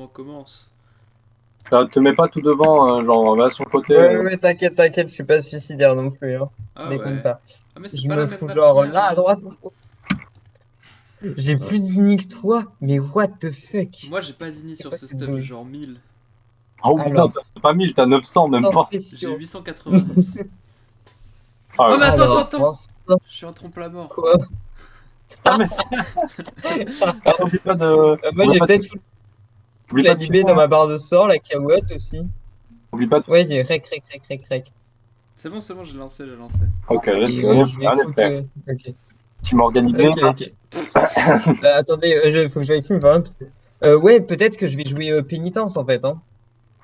moment commence. Te mets pas tout devant, genre va sur le côté. Ouais, t'inquiète, je suis pas suicidaire non plus, hein. Ah Déconne ouais. pas. Ah mais c'est Je pas me la même fous map genre qu'hier, là à hein. droite. J'ai plus d'init que toi, mais what the fuck? Moi j'ai pas d'init C'est sur quoi ce cette stuff, j'ai douille? genre 1000. Oh putain, Alors, t'as pas 1000, t'as 900 même sans pas. J'ai pression. 890. Ah, Oh ouais. mais attends, Alors, attends. en sort Je suis en trompe la mort. quoi? Ah, mais oublie pas de. Moi Oublie j'ai pas de, peut-être foutu oublie la pas de libé finir, dans hein. ma barre de sort, la cahuète aussi. Oublie pas de. Ouais, j'ai rec. C'est bon, j'ai lancé, j'ai lancé. Ok, let's Et go, allez, je vais allez, foutre. frère. Ok, Team organisé. ok. Attendez, faut que je vérifie une fois. Ouais, peut-être que je vais jouer pénitence en fait, hein.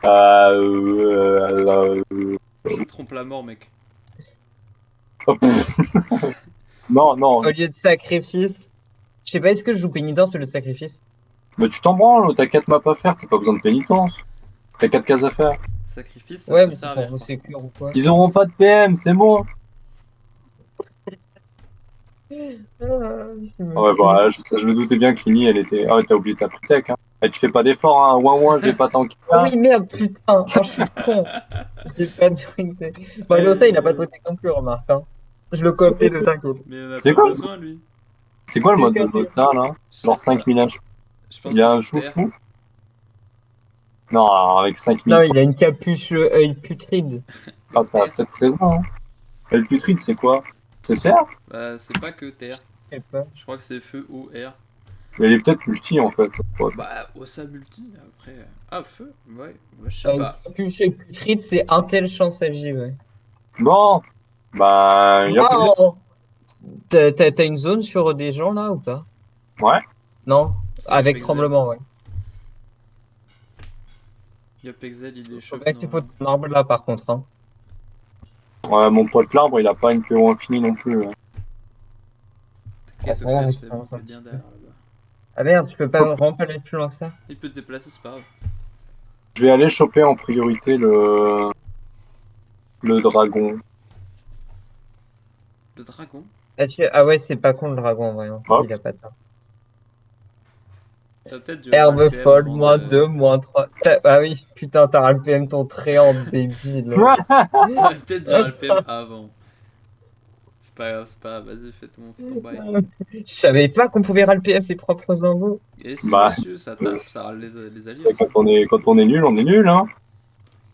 Je joue trompe la mort, mec. Hop. Non, non, Au lieu de sacrifice. Je sais pas, est-ce que je joue pénitence ou le sacrifice? mais tu t'en branles, t'as 4 maps à faire, t'as pas besoin de pénitence. T'as 4 cases à faire. Sacrifice, ça Ouais, peut mais c'est pour servir vous par sécure contre. ou quoi? Ils auront pas de PM, c'est bon. Je me Ouais, fous. bah, je me doutais bien que Lini, elle était. Ah, ouais, t'as oublié ta pretech, hein. Eh, tu fais pas d'effort, hein. Ouin, je vais pas tanker Oh là. oui, merde, putain! Oh, je suis con! J'ai pas de truc de... Bon, Aïe le ça, il aïe a pas de aïe. truc non plus, remarque, hein. Je le copie de t'inquiète. Mais on a C'est pas quoi, besoin, lui. c'est quoi le mode de TKT. Losa là? Je sais Genre pas. 5000 HP. Je Il pense y que a c'est un juste terre. chouchou? Non, avec 5000 Non, points. il a une capuche œil putride. Ah, Mais t'as terre. peut-être raison, hein. Et le putride, c'est quoi? C'est terre? Bah, c'est pas que terre. Je sais pas. Je crois que c'est feu, eau, air. Mais il est peut-être multi en fait. Ouais. Bah, Ossa multi, après. Ah, feu? Ouais, bah, je sais pas. Capuche œil putride, c'est un tel chance agit, ouais. Bon, bah, y a plus. Non! T'as une zone sur des gens là ou pas? Ouais. Non? Si, Yop Avec Excel. tremblement, ouais. Yop Excel, il est Faut chope bien que tu normalement. poses ton arbre là par contre, hein. Ouais, mon pote l'arbre, il a pas une PO infinie non plus, hein. Ah, T'inquiète, au ça va, pire, mais tu c'est bon, commences t'es un petit bien peu. derrière là-bas. Ah merde, tu peux pas vraiment pas aller plus loin que ça. Il peut te déplacer, c'est pas grave. Je vais aller choper en priorité le dragon. Le dragon? Ah ouais, c'est pas con le dragon, ouais, hein. Hop. Il a pas de temps. T'as peut-être dû avoir le Herbe PM folle, avant de. -2, -3. Ah oui, putain, t'as le PM ton tréant débile. T'as peut-être dû avoir le PM avant. C'est pas grave, vas-y, fais ton bail. Je savais pas qu'on pouvait le PM ses propres infos. Et si, Bah, monsieur, ça tape, ça râle les alliés aussi. quand on est nul, hein.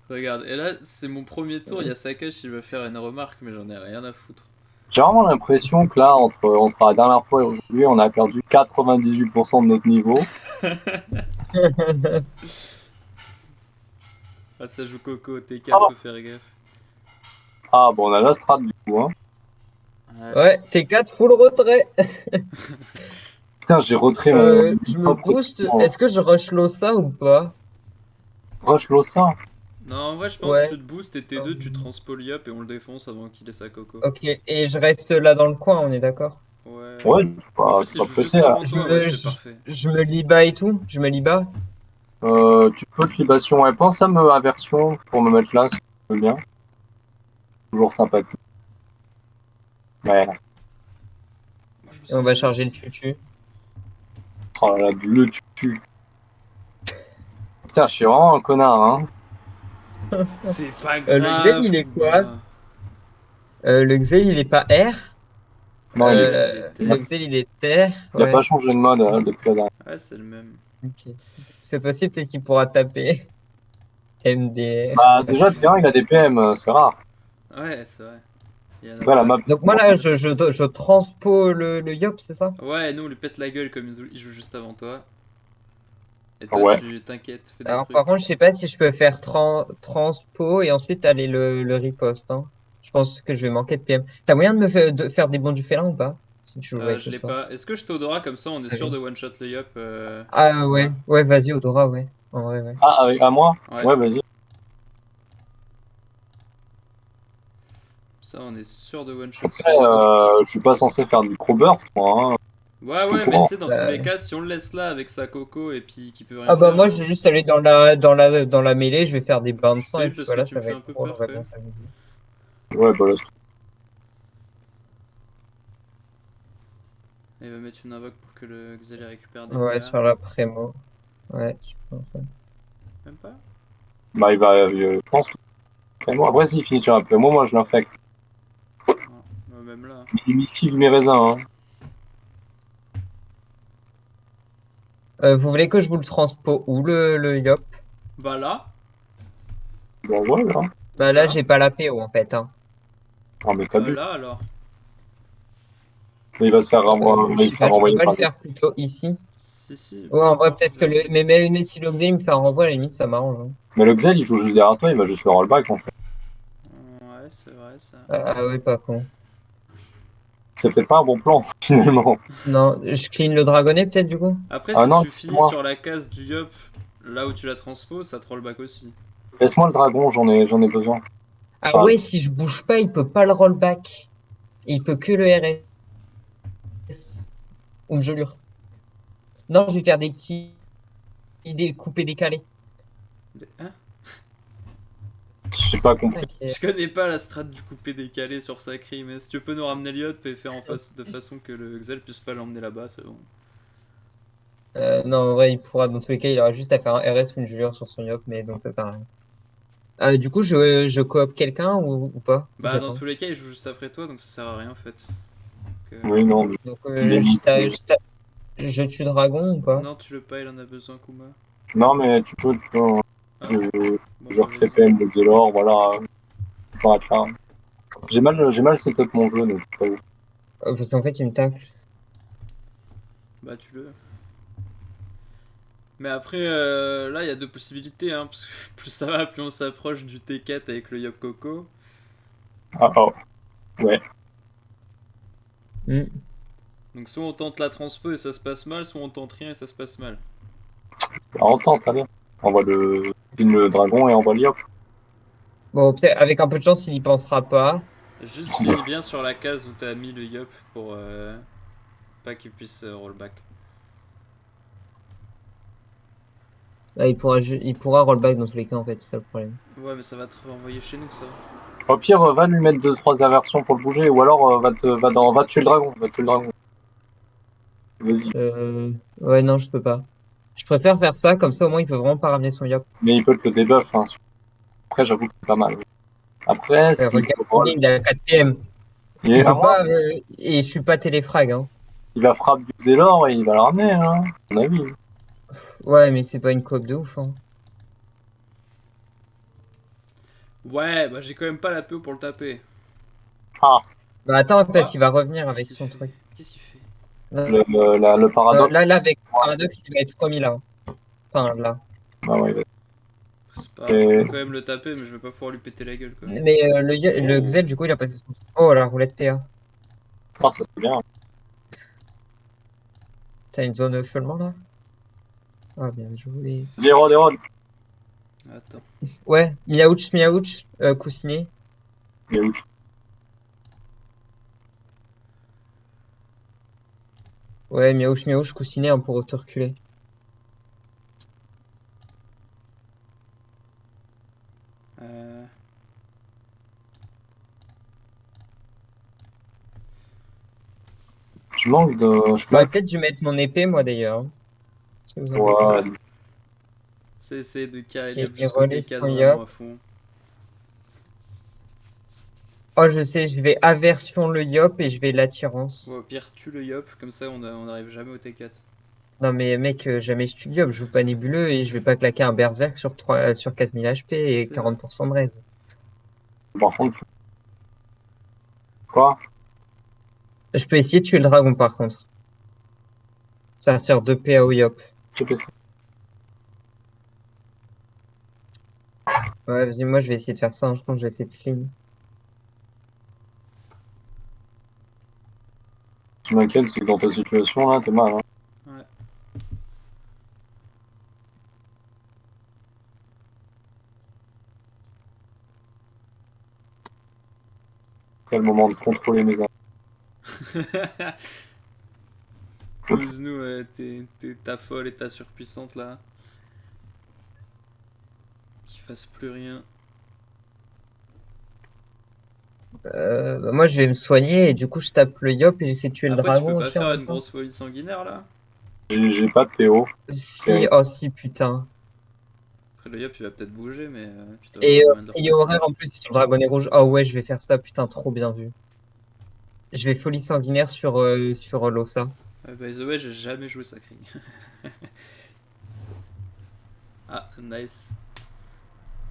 Regarde, et là, c'est mon premier tour, il y a Sakash, il va faire une remarque, mais j'en ai rien à foutre. J'ai vraiment l'impression que là, entre la dernière fois et aujourd'hui, on a perdu 98% de notre niveau. Ah, ça joue Coco, T4, Ah, faut faire gaffe. ah bon, on a la strat du coup, hein. Ouais. Ouais, T4 full retrait. Putain, j'ai retrait mon Je me propre booste. Est-ce que je rush ça ou pas? Rush Glossa. Non, en vrai, je pense que Ouais. tu te boostes et T2, tu transpolis up et on le défonce avant qu'il ait sa Coco. Ok, et je reste là dans le coin, on est d'accord? Ouais. Ouais, En plus, c'est il pas joue pressé, juste hein. avant toi, ouais, c'est parfait. Je me liba et tout? Je me liba? Tu peux te libation. Ouais, pense à me aversion pour me mettre là, si tu veux bien. Toujours sympathique. Ouais, Moi, je me Et on sens va bien charger le ici. tutu. oh là là, le tutu. Putain, je suis vraiment un connard, hein. C'est pas Le Xel, grave, il est quoi? Kuba. Le Xel, il est pas R? Non, Il est Le terre. Xel, il est terre, il a pas ouais. changé de mode depuis la dernière. Ouais, c'est le même. Ok. Cette fois-ci, peut-être qu'il pourra taper MDR. Bah, déjà, Terrain, il a des PM, c'est rare. Ouais, c'est vrai. Il y en C'est a pas la pas. map. Donc moi là, je transpo le Yop, c'est ça? Ouais, nous, on lui pète la gueule comme il joue juste avant toi. Et toi, Ouais. tu t'inquiètes, fais des Alors par trucs. contre, je sais pas si je peux faire transpo et ensuite aller le riposte, hein. Je pense que je vais manquer de PM. T'as moyen de faire des bons du félin ou pas? Si tu joues avec Je ce l'ai sort. pas. Est-ce que je t'odora comme ça, on est sûr Allez. de one-shot le Yop Ah ou ouais, pas? ouais, vas-y, Odora, ouais. En vrai, ouais. Ah, à moi? Ouais. Ouais, vas-y. Ça, on est sûr de one-shot ce Après, Yop. je suis pas censé faire du crowburst, moi, hein. Ouais, Tout ouais, mais tu courant. sais, dans tous les Bah, cas, si on le laisse là avec sa coco et puis qu'il peut rien ah bah faire, moi, je vais juste aller dans la mêlée, je vais faire des bains de je sang et t'aide puis parce que voilà, tu me ça va fais un être peu court, peur j'aurais quand bien même. s'amuser. Ouais, bah là, Il va mettre une invoque pour que le Xelé récupère des Ouais, PA. sur la prémo. Ouais, je pense. Ouais. Bah, il va, je pense. Après, s'il finit sur un PMO, moi, je l'infecte. Même là. Il missile mes raisins, hein. Vous voulez que je vous le transpo où le Yop? Bah là. Bon, voilà. Bah là, j'ai pas la PO en fait. Hein. Ah, mais t'as bu. Là alors. Mais il va se faire renvoyer, il Je se sais faire pas, je peux renvoyer pas le par les. faire plutôt ici. Si. Ouais, en vrai, Non, peut-être que le. Mais si le Xel me fait un renvoi, à la limite, ça m'arrange. Hein. Mais le Xel, il joue juste derrière toi, il va juste le rollback, en fait. Ouais, c'est vrai ça. Ah ouais, pas con. C'est peut-être pas un bon plan, finalement. Non, je clean le dragonnet peut-être du coup? Après, Ah si non, tu finis moi. sur la case du Yop, là où tu la transposes, ça te rollback aussi. Laisse-moi le dragon, j'en ai besoin. Ah Enfin, ouais, si je bouge pas, il peut pas le rollback. Il peut que le RS. Ou je jure. Non, je vais faire des petits des coupés décalés. Hein? j'ai pas compris. T'inquiète. Je connais pas la strat du coupé décalé sur Sacri, mais si tu peux nous ramener le Yop et faire en face de façon que le Xel puisse pas l'emmener là-bas, c'est bon. Non, en vrai, il pourra, dans tous les cas, il aura juste à faire un RS ou une jure sur son Yop, mais donc ça sert à rien. Du coup, je coop quelqu'un ou pas? Ou Bah, dans j'attends. tous les cas, il joue juste après toi, donc ça sert à rien en fait. Donc, Oui, non, mais Donc, il est mis. je tue Dragon ou pas? non, tu le pas, il en a besoin, Kuma. Non, mais tu peux, hein. Ah, bon, Je bah refais vas-y. PM le Xelor, voilà. Tu pourras être là. J'ai mal setup mon jeu, donc c'est pas ouf. Parce qu'en fait, il me tacle. Bah, tu le. Mais après, là, il y a deux possibilités, hein, parce que plus ça va, plus on s'approche du T4 avec le Yop Coco. Ah, oh, ouais. Hmm. Donc, soit on tente la transpo et ça se passe mal, soit on tente rien et ça se passe mal. Ah, on tente, allez. Envoie le dragon et envoie l'Iop. Bon, peut-être avec un peu de chance, il y pensera pas. Juste finis bien sur la case où t'as mis le Yop pour pas qu'il puisse rollback. Là, il pourra rollback dans tous les cas, en fait, c'est ça le problème. Ouais, mais ça va te renvoyer chez nous, ça. Au pire, va lui mettre 2-3 aversions pour le bouger, ou alors va tuer le dragon. Va tuer le dragon. Vas-y. Ouais, non, je peux pas. Je préfère faire ça, comme ça, au moins, il peut vraiment pas ramener son Yop. Mais il peut te le debuff, hein. Après, j'avoue que c'est pas mal. Après, s'il Regarde, roll, il a 4 PM. il est Il à peut moi. pas, et je suis pas téléfrag, hein. Il va frappe du Xelor et il va le ramener, hein, à mon avis. Ouais, mais c'est pas une coop de ouf, hein. Ouais, bah j'ai quand même pas la PO pour le taper. Ah, Bah attends, Oh, parce qu'il va revenir avec qu'est-ce qu'il son fait? truc. Qu'est-ce qu'il fait? Là, le paradoxe. là, avec Paradox, il va être promis là. Enfin, là. Bah ouais, C'est pas grave, je et... peux quand même le taper, mais je vais pas pouvoir lui péter la gueule, quoi. Mais le Oh, Xel, du coup, il a passé son. Oh, la roulette TA. ah, ça c'est bien. T'as une zone follement là? Ah, bien joué. Zéro des rods. attends. Ouais, Miaouch, coussiné. Il est où? Ouais, Miaouch, coussiné, hein, pour te reculer. Euh... Je manque de. Je J'aurais manque. peut-être dû mettre mon épée, moi d'ailleurs. Hein. Si vous en pensez. Ouais, C'est essayer de carry Et up jusqu'au relais T4 son vraiment Yop. à fond. Oh, je sais, je vais aversion le Yop et je vais Ouais, l'attirance. au pire, tue le Yop, comme ça on arrive jamais au T4. Non mais mec, jamais je tue le Yop, je joue pas nébuleux et je vais pas claquer un berserk sur 3, sur 4000 HP et C'est vrai. 40% de raise. par contre, quoi? Je peux essayer de tuer le dragon par contre. Ça va faire 2 PA au Yop. TPC. Ouais, vas-y, moi je vais essayer de faire ça, hein. Je pense que je vais essayer de clean. Ce qui m'inquiète, c'est que dans ta situation là, t'es mal. Hein. Ouais. C'est le moment de contrôler mes armes. Use-nous ta folle et ta surpuissante là. Qui fasse plus rien. Bah, moi je vais me soigner et du coup je tape le Yop et j'essaie de tuer le Après, tu peux dragon pas aussi en faire même une temps. grosse folie sanguinaire là? J'ai pas de PO. Si, oh si, putain. Après, le Yop, il va peut-être bouger, mais tu dois Et avoir moyen de le il y a repasser. horaire en plus sur le dragonnet rouge. Ah ouais, je vais faire ça, putain, trop bien vu. Je vais folie sanguinaire sur l'Ossa. By the way, j'ai jamais joué Sacring. Ah, nice.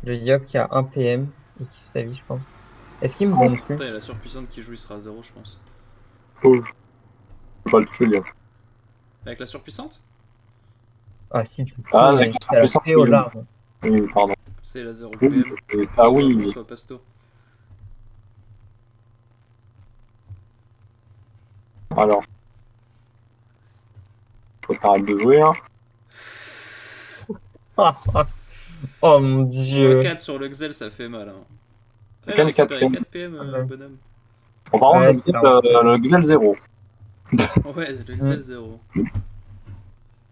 Le Yop qui a 1 PM, il kiffe sa vie, je pense. Est-ce qu'il me bombe dessus? Putain, il y a la surpuissante qui joue, il sera à 0, je pense. Oh. Je peux pas le toucher, le Yop. Avec la surpuissante? Ah si, tu Ah, peux, avec mais la t'as la surpuissance, paix au oui. large. Oui, pardon. C'est il a 0 Oui, PM. et ça, oui. Soit pasto. Alors, faut t'arrêter de jouer, hein. Oh mon Oh, dieu. 4 sur le Xel, ça fait mal. Hein. C'est Elle a quel 4 récupéré PM? 4 PM, Ouais. bonhomme. Bon, par contre, Ouais, c'est le Xel 0. Ouais, le Xel 0.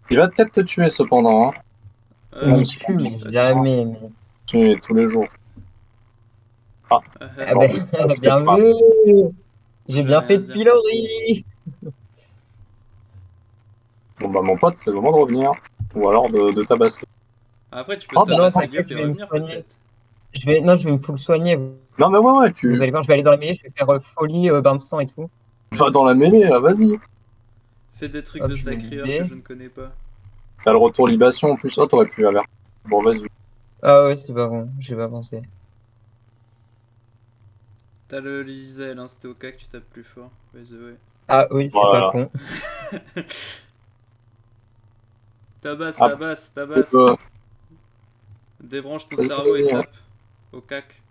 Il va peut-être te tuer cependant, hein. Il Même me si tue, on mais pas jamais. Mais... tuer tous les jours. Ah Bon, ben, peut-être bien pas. vu. Je J'ai vais bien rien fait de dire. pilori. Bon, bah, mon pote, c'est le moment de revenir. Ou alors de tabasser. Après, tu peux Oh, bah, Non, tabasser le t'inquiète, Yop je et vais me revenir, soigner. peut-être. Non, je vais me full soigner. Non, mais ouais, Vous tu allez voir, je vais aller dans la mêlée, je vais faire folie, bain de sang et tout. vas dans la mêlée, là, vas-y. Fais des trucs Hop, de je vais sacrieur liber. que je ne connais pas. T'as le retour libation en plus. Oh, t'aurais pu avertir. Bon, vas-y. Ah ouais, c'est pas bon, je vais avancer. T'as le Lizel, hein, c'était au cas que tu tapes plus fort. By the way. Ah oui, c'est pas Voilà. con. Tabasse, Ah, tabasse, tabasse. Euh, Débranche ton vas-y, cerveau et vas-y, hein. tape. Au cac.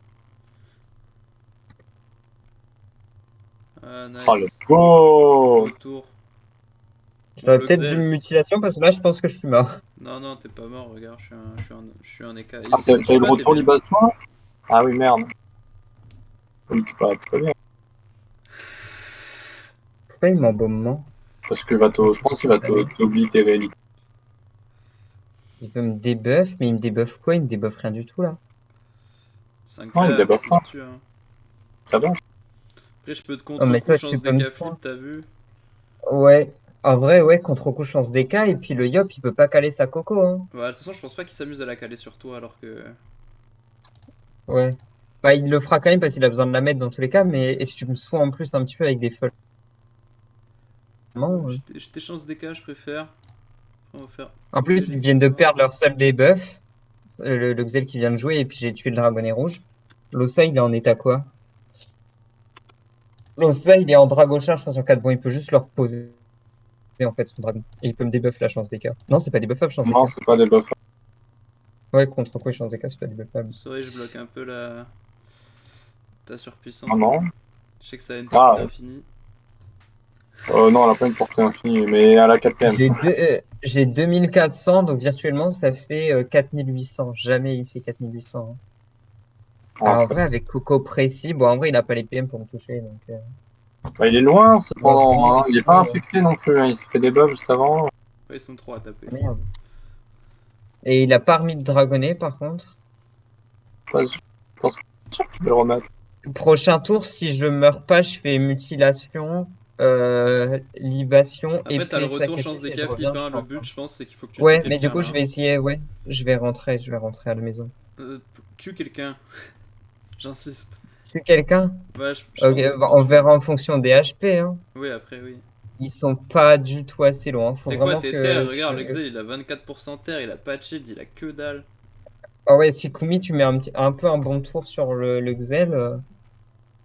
Ah, Oh, let's nice. go. Autour. Bon, J'aurais le peut-être dû Xel. me mutilation parce que là, je pense que je suis mort. Non, non, t'es pas mort, regarde, je suis un EK. Ah, Et c'est t'as eu le pas, t'es retour bien. libation là? Ah oui, merde. Oui, pas bien. Pourquoi il m'embaume moi? Parce que je pense qu'il va t'oblitérer. Il veut me débuff, mais il me débuff quoi? Il me débuff rien du tout là. 5 Non, il là, débuff peut-être il pas. te tue. Hein. Ça va. Après, je peux te Oh, mais contre-coup, toi, tu chance peux me DK soin. flip, t'as vu? Ouais. En vrai, ouais, contre-coup chance des cas, et puis le Yop, il peut pas caler sa coco, hein. Ouais, de toute façon, je pense pas qu'il s'amuse à la caler sur toi alors que. Ouais. Bah, il le fera quand même parce qu'il a besoin de la mettre dans tous les cas, mais et si tu me soins en plus un petit peu avec des folles. J'étais chance DK, je préfère. On va faire. En couler plus, les ils viennent de efforts. perdre leur seul debuff, le Xel qui vient de jouer, et puis j'ai tué le dragonnet rouge. L'Ossa, il est en état quoi? L'Ossa, il est en dragochin, je pense en 4. Bon, il peut juste le reposer en fait, son dragon. Et il peut me débuff la chance des cas. Non, c'est pas débuffable, chance des Non, cas. c'est pas des buffs. Ouais, contre quoi, chance des cas, c'est pas débuffable. Sorry, je bloque un peu la. Ta surpuissante. Ah non. Je sais que ça a une Ah, portée infinie. non, elle a pas une portée infinie, mais elle a 4 PM. J'ai 2400, donc virtuellement, ça fait 4800. Jamais il fait 4800. Hein. Ah, En vrai, avec Coco précis, bon, en vrai, il a pas les PM pour me toucher. Donc, bah, il est loin cependant, bon, hein. Il est pas infecté non plus, hein. Il s'est fait des buffs juste avant. Après, ils sont 3 à taper. merde. Et il a pas remis de dragonnet, par contre. Je pense pas qu'il va le remettre. Prochain tour, si je meurs pas, je fais mutilation, libation, et Après, t'as le puis retour chance sacrifice, et je DK flip. reviens, je Hein. Le pense. but, je pense, c'est qu'il faut que tu tues Ouais, mais du quelqu'un coup, je là. vais essayer, ouais. Je vais rentrer à la maison. Tue quelqu'un. J'insiste. Je suis quelqu'un? Ouais, je Ok, pense que bah, t'en on tues. verra en fonction des HP, hein. Oui, après, oui. Ils sont pas du tout assez loin. Faut T'es quoi, vraiment t'es terre? que Regarde, le Xel, il a 24% terre, il a pas de shield, il a que dalle. Ah ouais, si Kumi, tu mets un peu un bon tour sur le Xel,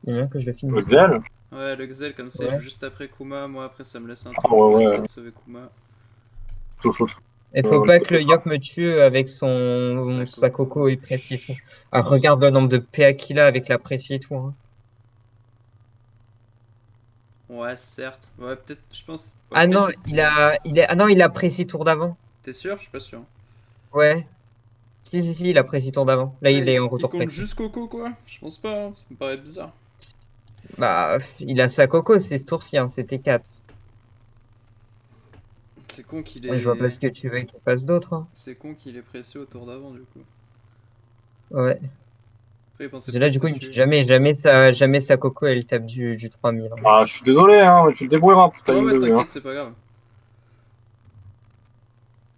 il est bien que je le Le finisse. Xel? Ouais, le Xel, comme ça, il Ouais. joue juste après Kuma. Moi, après, ça me laisse un Ah tour ouais, pour ouais. essayer de sauver Kuma. Touche au Et faut pas que le Yop me tue avec Sa sa coco. coco et précis et tout. Ah, regarde le nombre de PA qu'il a avec la précis et tout. Hein. Ouais, certes. Ouais, peut-être, je pense. Ouais, Ah non, peut-être. ah non, il a précis tour d'avant. T'es sûr? Je suis pas sûr. Ouais. Si, il a précis tour d'avant. Là, il Ouais, est en il retour compte précis. juste Coco, quoi. Je pense pas, hein. Ça me paraît bizarre. Bah, il a sa coco, c'est ce tour-ci, hein, c'était 4. C'est con qu'il Je vois pas ce est. que tu veux qu'il fasse d'autre. Hein. C'est con qu'il est pressé au tour d'avant, du coup. Ouais. Après, il pensait Parce que là, peut-être du te coup, il me tue tuer. jamais sa coco, elle tape du 3000. Hein. Ah, je suis désolé, hein, mais tu te débrouilleras pour ta Ouais, ligne ouais, de vue, hein. t'inquiète, c'est pas grave.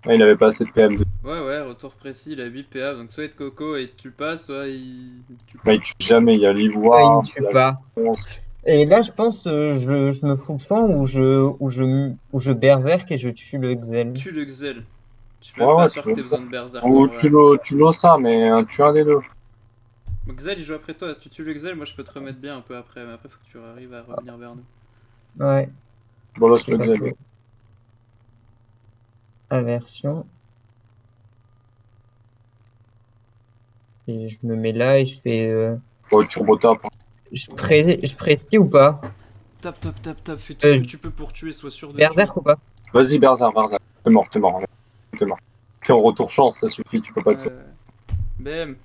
Ah, il avait pas assez de PM2. Ouais, retour précis, il a 8 PA, donc soit il te coco et tu passes, soit il... tu Mais pas. il tue jamais, il y a Il l'ivoire, me tue la pas. réponse. Et là, je pense, je me fous le champ où je berserk et je tue le Xel. Tue le Xel. Je suis même Ouais, pas ouais, sûr tu que veux. t'aies besoin de berserk en Ou vrai. tu l'oses ça, mais tu un des deux. Xel il joue après toi, tu tues le Xel, moi je peux te remettre bien un peu après, mais après faut que tu arrives à revenir vers nous. Ouais, Bolos c'est le pas Xel. faux. Aversion. Et je me mets là et je fais. Oh, turbo tap. Je précis ou pas? Tape, fais tout ce que Euh, tu peux pour tuer, sois sûr de tuer. Berserk ou pas? Vas-y, Berserk. T'es mort. T'es mort. T'es en retour chance, ça suffit, tu peux pas te sauver. Ouais. BM.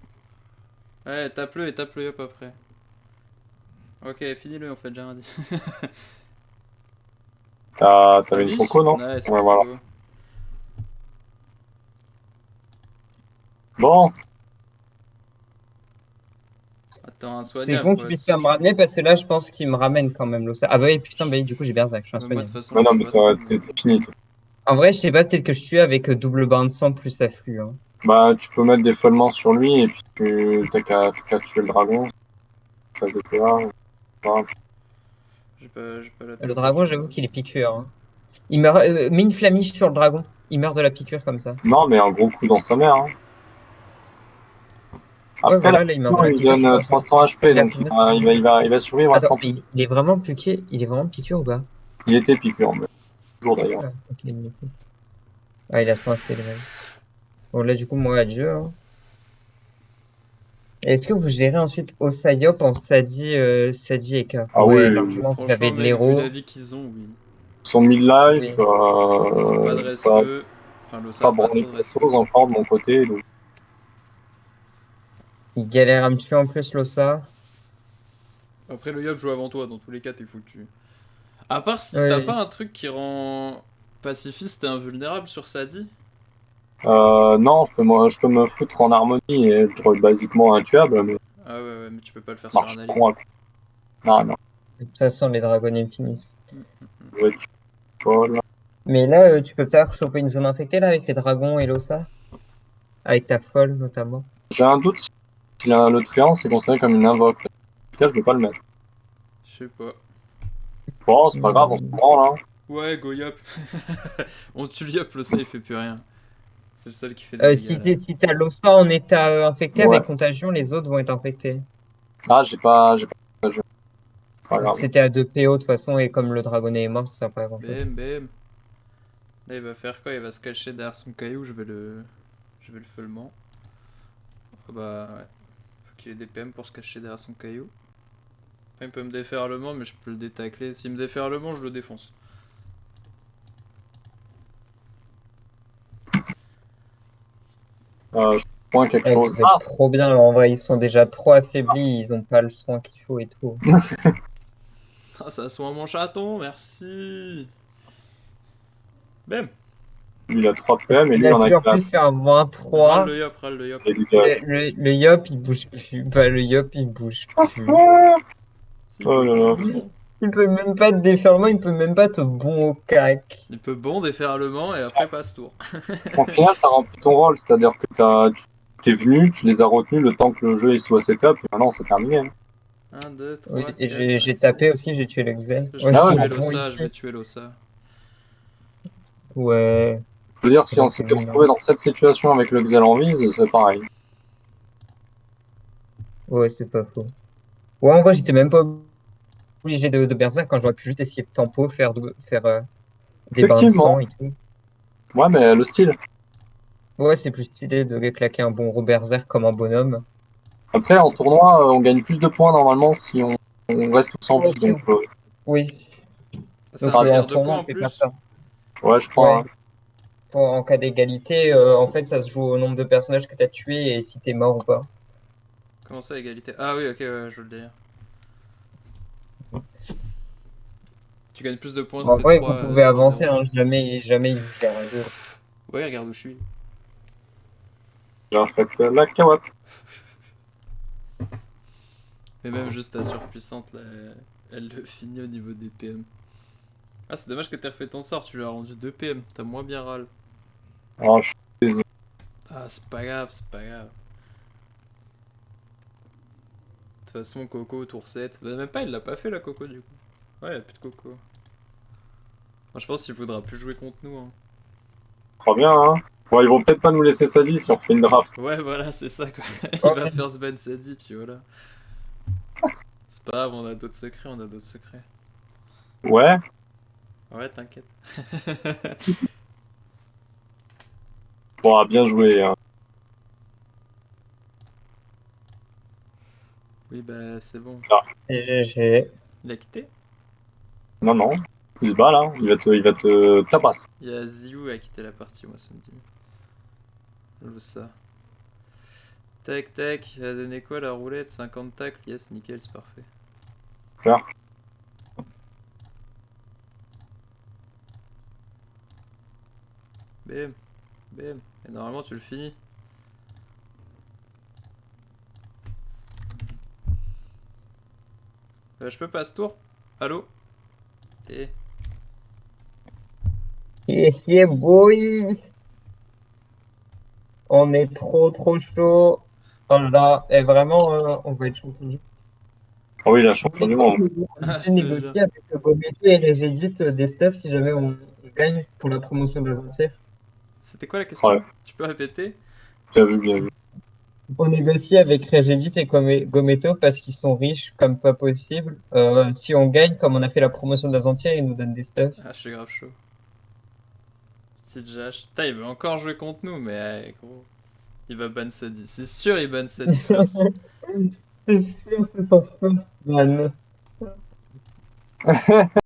Ouais, tape-le et tape le yop après. Ok, finis-le en fait, j'ai rien dit. T'avais une Finish? proco, non? Nice, Ouais, voilà. Coco. Bon, Attends, C'est insoignable con que tu quoi, puisses pas me ramener parce que là, je pense qu'il me ramène quand même l'Ossa. Ah bah oui, putain, bah oui, du coup, j'ai Berserk, je suis Moi de insoignable. toute façon mais je non, suis mais pas trop. t'es fini. En vrai, je sais pas, peut-être que je tue avec double bain de sang plus afflux. Hein. Bah, tu peux mettre des follements sur lui et puis t'as qu'à tuer le dragon. Phase de PA. Voilà. J'ai pas la Le peine pour dragon, tuer le j'avoue dragon. qu'il est piqûre. Hein. Il meurt, mets une flamiche sur le dragon. Il meurt de la piqûre comme ça. Non, mais un gros coup dans sa mère. Hein. Ouais, Après, la voilà, là, il meurt de piqûre, la il piqûre, donne je pense. Hein. 300 HP, Il a donc combien? il va survivre à Attends, 100. il est vraiment piqué? Il est vraiment piqûre ou pas? Il était piqûre, mais toujours d'ailleurs. Ah, ok, il était. Ah, il a 100 HP, le mec. Bon, là, du coup, moi, adieu. Hein. Est-ce que vous gérez ensuite Osayop en Sadi et K? Ah oui, Ouais, largement, vous avez Franchement, de mec, vu l'héros. la vie qu'ils ont, oui. ils sont mid-life, Oui. Ils ont pas de reste pas, feu. Enfin, l'Ossa a pas pas branlé trop de de reste feu. choses encore de mon côté. Donc. Il galère à me tuer en plus, l'Ossa. Après, le Yop joue avant toi, dans tous les cas, t'es foutu. À part si t'as Oui. pas un truc qui rend pacifiste et invulnérable sur Sadi. Non, je peux me foutre en harmonie et être basiquement intuable, mais Ah ouais, mais tu peux pas le faire ça sur marche un pour allié. moi. Non, De toute façon, les dragons ils finissent. je vais être folle. Mais là, tu peux peut-être choper une zone infectée là avec les dragons et l'Ossa. Avec ta folle notamment. J'ai un doute si le tréant c'est considéré comme une invoque. En tout cas, je vais pas le mettre. Je sais pas. Bon, c'est pas grave, on se Hmm. prend là. Ouais, go Yop. On tue le Yop, l'Ossa il fait plus rien. C'est le seul qui fait des dégâts là. Si t'as l'Ossa en état infecté Ouais. avec contagion, les autres vont être infectés. Ah, j'ai pas de jeu. C'est pas grave. C'était à 2 PO de toute façon et comme le dragonnet est mort, ça sert pas à grand chose. BM. Là, il va faire quoi? Il va se cacher derrière son caillou, je vais le feulement. Ah bah ouais. Faut qu'il ait des PM pour se cacher derrière son caillou. Après, il peut me défaire le mort, mais je peux le détacler. S'il me défaire le mort, je le défonce. Je prends quelque Eh, chose. vous êtes trop bien là, en vrai, ils sont déjà trop affaiblis, ils ont pas le soin qu'il faut et tout. Ah, ça soin mon chaton, merci. Bam. Lui, il a 3 PM et Il lui, il a en a su en 4. plus faire moins Râle 3. le Yop, râle le Yop. Et dégage. Le Yop il bouge plus. Bah, le Yop il bouge plus. Si, Oh là là. il Il peut même pas te déferlement, il peut même pas te bon au cac. peut bon déferlement et après passe tour. Au final, t'as rempli ton rôle, c'est-à-dire que t'es venu, tu les as retenus le temps que le jeu il soit setup, et maintenant c'est terminé. Hein. 1, 2, Oui, 3, et 4, 5, j'ai tapé 6. aussi, j'ai tué l'Exel. Je Ouais, vais Ah ouais, il est tuer bon l'Ossa, je ici. vais tuer l'Ossa. Ouais, Je veux dire, si c'est on c'est s'était mignon. retrouvé dans cette situation avec le Xel en vie, ce serait pareil. Ouais, c'est pas faux. Ouais, en vrai, j'étais même pas obligé de berserk quand j'aurais pu juste essayer de tempo, faire des bains de Effectivement. sang et tout. Ouais, mais le style. Ouais, c'est plus stylé de claquer un bon gros berserk comme un bonhomme. Après, en tournoi, on gagne plus de points normalement si on reste tous en vie. Ok. Donc, Oui, C'est donc un en délire de tournoi, points on en fait pas plus. ça. ouais, je crois. Ouais. Hein. En cas d'égalité, en fait, ça se joue au nombre de personnages que tu as tués et si t'es mort ou pas. Comment ça, égalité? Ah oui, ok, ouais, je veux le délire. Tu gagnes plus de points si En t'es vrai, vous pouvez 3-0. avancer, hein, jamais il vous perd un jeu. Ouais, regarde où je suis. J'ai en fait la carotte. Mais même juste ta surpuissante, là, elle le finit au niveau des PM. Ah, c'est dommage que t'aies refait ton sort, tu lui as rendu 2 PM, t'as moins bien râle. Oh, je suis désolé. Ah, c'est pas grave, c'est pas grave. De toute façon, Coco, tour 7. Bah, même pas, il l'a pas fait la Coco du coup. Ouais, il a plus de Coco. Moi, je pense qu'il voudra plus jouer contre nous. Hein. Trop bien, hein. Bon, ils vont peut-être pas nous laisser Sadi si on fait une draft. Ouais, voilà, c'est ça quoi. Il Ouais. va faire ce ban Sadi, puis voilà. C'est pas grave, on a d'autres secrets, on a d'autres secrets. Ouais. Ouais, t'inquiète. Bon, bien joué. Hein. Oui, bah, c'est bon. Et GG. Il a quitté? Non, non. Il se bat là. Il va te tabasser. Il y a Ziou a quitté la partie, moi, ça me dit. Je veux ça. Tac, tac, il a donné quoi la roulette? 50 tacles, yes, nickel, c'est parfait. Claire. Bam, bam. Et normalement, tu le finis. Je peux pas ce tour? Allô? Eh. Yeah, boy. On est trop chaud. Oh là là, et vraiment, on va être champion. Ah oui, la champion du monde. On Ah, essaie je de te négocier jure. avec Gometo et Regedit des stuffs si jamais on gagne pour la promotion d'Azantier. C'était quoi la question? Ouais, Tu peux répéter? bien vu, bien vu. On négocie avec Regedit et Gometo parce qu'ils sont riches comme pas possible. Si on gagne, comme on a fait la promotion d'Azantier, ils nous donnent des stuffs. Ah, je suis grave chaud. Petite Jash. Putain, il veut encore jouer contre nous, mais gros. Il va ban Sadi. C'est sûr, il ban Sadi, frère. C'est sûr, c'est ton first ban.